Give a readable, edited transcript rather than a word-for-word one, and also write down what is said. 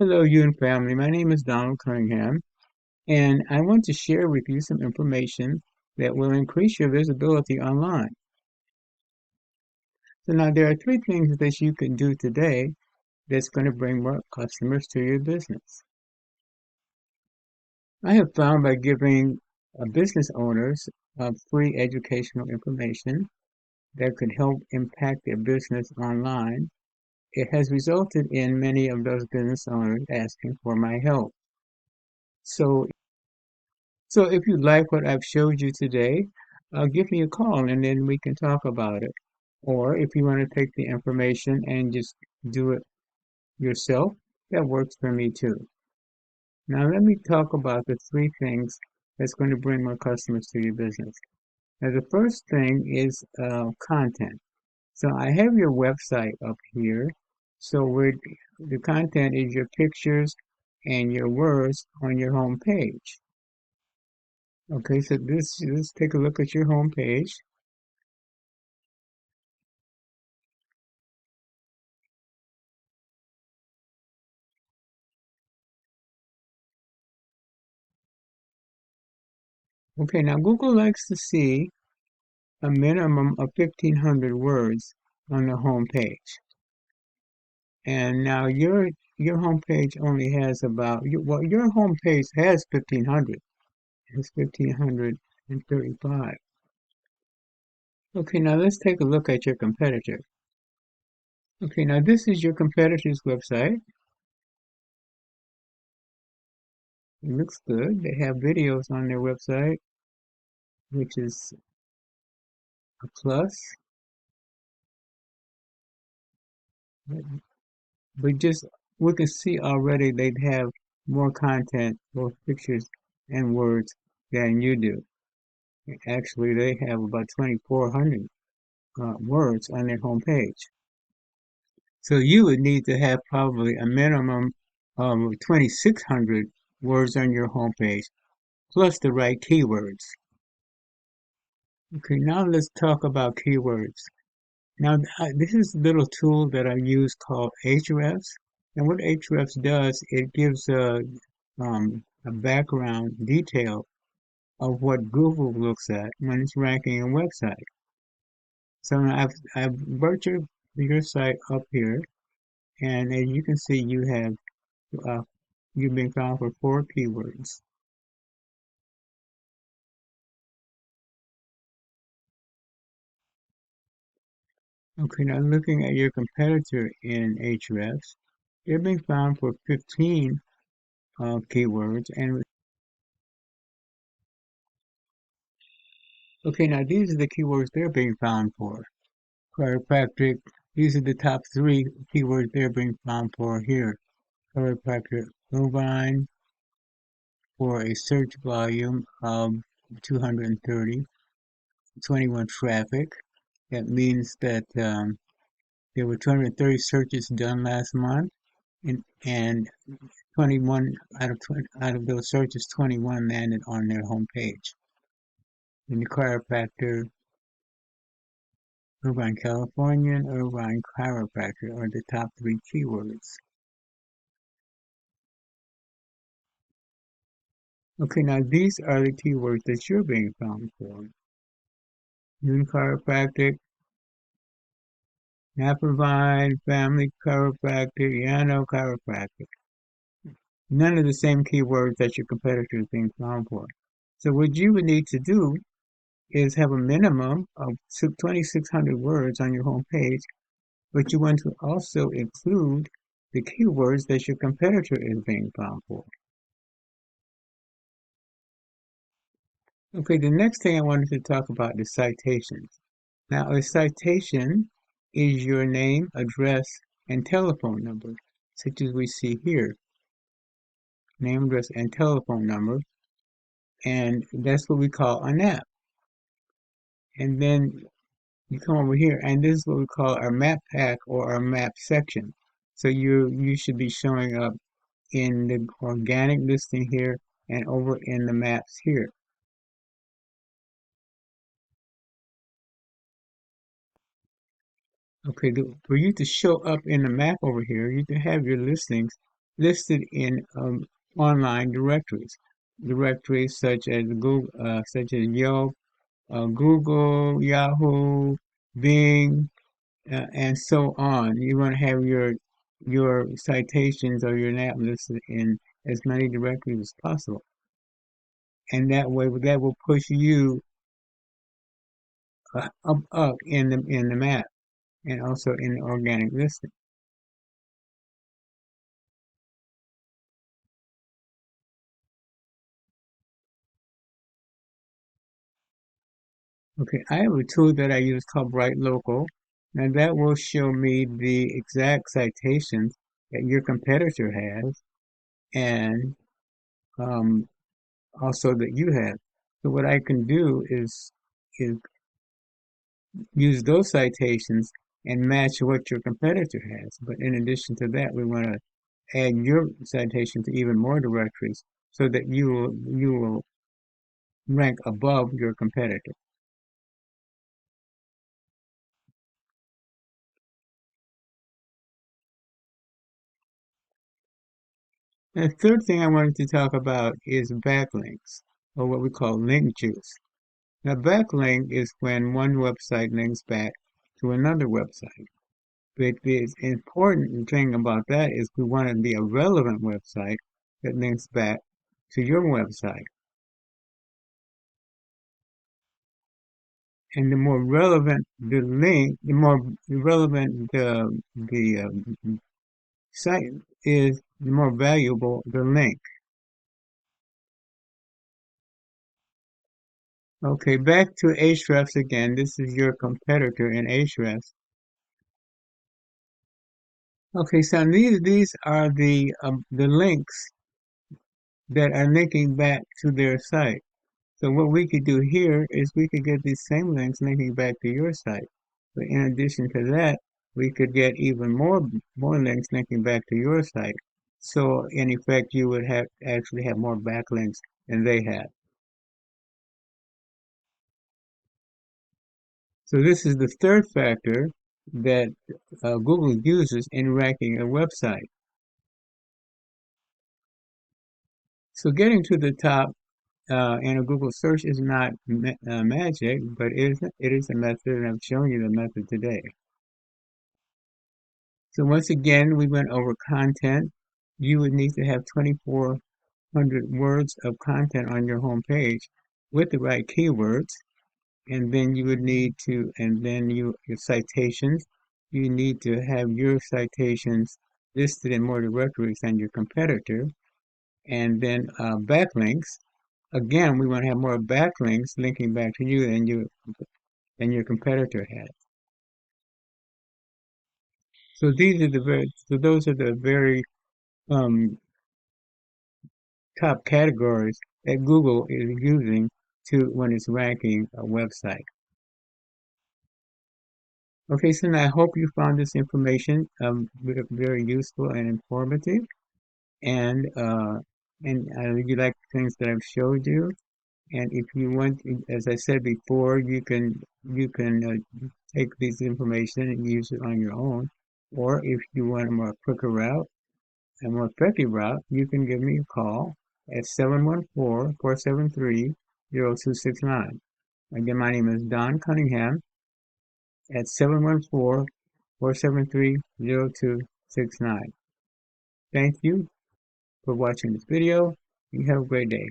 Hello, Yoon family. My name is Donald Cunningham, and I want to share with you some information that will increase your visibility online. So now there are three things that you can do today that's going to bring more customers to your business. I have found by giving business owners free educational information that could help impact their business online, it has resulted in many of those business owners asking for my help. So So if you like what I've showed you today, give me a call and then we can talk about it. Or if you want to take the information and just do it yourself, that works for me too. Now let me talk about the three things that's going to bring more customers to your business. Now the first thing is content. So I have your website up here. So where the content is your pictures and your words on your home page. Okay, so let's take a look at your home page. Okay, now Google likes to see a minimum of 1,500 words on the home page. And now your home page only has about well, your home page has 1,500. It's 1,535. Okay, now let's take a look at your competitor. Okay, now this is your competitor's website. It looks good. They have videos on their website, which is a plus. But just we can see already they have more content, both pictures and words, than you do. Actually, they have about 2,400 words on their homepage. So you would need to have probably a minimum of 2,600 words on your homepage, plus the right keywords. Okay, now let's talk about keywords. Now, this is a little tool that I use called Ahrefs. And what Ahrefs does, it gives a background detail of what Google looks at when it's ranking a website. So now I've brought your site up here, and as you can see, uh, you've been found for four keywords. Okay, now looking at your competitor in Ahrefs, they're being found for 15 keywords, and okay, now these are the keywords they're being found for. Chiropractic, these are the top three keywords they're being found for here. Chiropractic bovine for a search volume of 230, 21 traffic. That means that there were 230 searches done last month, and 21 out of those searches, 21 landed on their homepage. And the chiropractor Irvine, California, and Irvine chiropractor are the top three keywords. Okay, now these are the keywords that you're being found for. Yoon chiropractic, Irvine, family chiropractic, Yano chiropractic. None of the same keywords that your competitor is being found for. So what you would need to do is have a minimum of 2,600 words on your homepage, but you want to also include the keywords that your competitor is being found for. Okay, the next thing I wanted to talk about is citations. Now, a citation is your name, address, and telephone number, such as we see here. Name, address, and telephone number, and that's what we call an app. And then you come over here, and this is what we call our map pack or our map section. So you should be showing up in the organic listing here and over in the maps here. Okay, for you to show up in the map over here, you can have your listings listed in online directories such as Google, such as Yelp, Google, Yahoo, Bing, and so on. You want to have your citations or your NAP listed in as many directories as possible, and that way that will push you up in the map and also in the organic listing. Okay, I have a tool that I use called Bright Local. Now that will show me the exact citations that your competitor has and um, also that you have. So what I can do is use those citations and match what your competitor has. But in addition to that, we want to add your citation to even more directories so that you will rank above your competitor. And the third thing I wanted to talk about is backlinks, or what we call link juice. Now, backlink is when one website links back to another website. But the important thing about that is we want to be a relevant website that links back to your website. And the more relevant the link, the more relevant the site is, the more valuable the link. Okay, back to Ahrefs again. This is your competitor in Ahrefs. Okay, so these are the links that are linking back to their site. So what we could do here is we could get these same links linking back to your site. But in addition to that, we could get even more links linking back to your site. So in effect, you would have actually have more backlinks than they have. So this is the third factor that Google uses in ranking a website. So getting to the top in a Google search is not magic, but it is a method, and I've shown you the method today. So once again, we went over content. You would need to have 2,400 words of content on your home page with the right keywords, and then you would need to, and then your citations. You need to have your citations listed in more directories than your competitor, and then backlinks. Again, we want to have more backlinks linking back to you than your competitor has. So those are the very um, top categories that Google is using to when it's ranking a website. Okay, so now I hope you found this information very useful and informative, and you like the things that I've showed you. And if you want, as I said before, you can take this information and use it on your own. Or if you want a more quicker route, a more effective route, you can give me a call at 714-473-0269. Again, my name is Don Cunningham at 714-473-0269. Thank you for watching this video. You have a great day.